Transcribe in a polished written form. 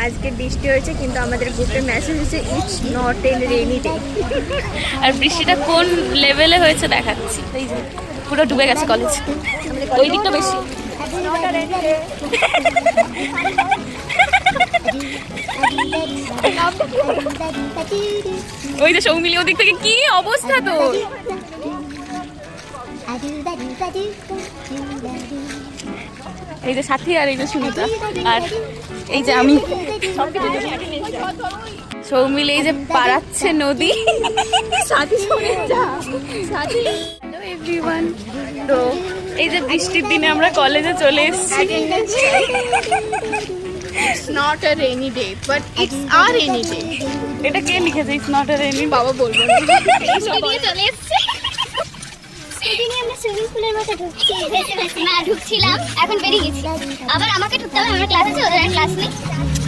আজকে বৃষ্টি হয়েছে কিন্তু আমাদের গ্রুপে মেসেজ হয়েছে it's not a rainy day. আর বৃষ্টিটা কোন লেভেলে হয়েছে দেখাচ্ছি। এই যে পুরো ডুবে গেছে কলেজ, ওই দিকটা বেশি। ওই যে সৌমিলি ওদিক থেকে কি অবস্থা তো। এই যে সাথী আর এই যে সুনিতা আর এই যে আমি, সৌমিলি এই যে পাড়াচ্ছে নদী। সাথী শোনে যা সাথী। হ্যালো এভরিওয়ান, তো এই যে বৃষ্টির দিনে আমরা কলেজে চলে এসেছি। It's not a rainy day but it's a rainy day. এটা কে লিখেছে ইটস নট আ রেইনি? বাবা বলবো না। চলে এসেছি। সেদিনই আমরা সুইমিং পুলের মধ্যে ঢুকছিলাম, এখন বেরিয়ে গেছি। আবার আমাকে ঢুকতে হবে, আমার ক্লাস আছে, ওদের ক্লাস নেই।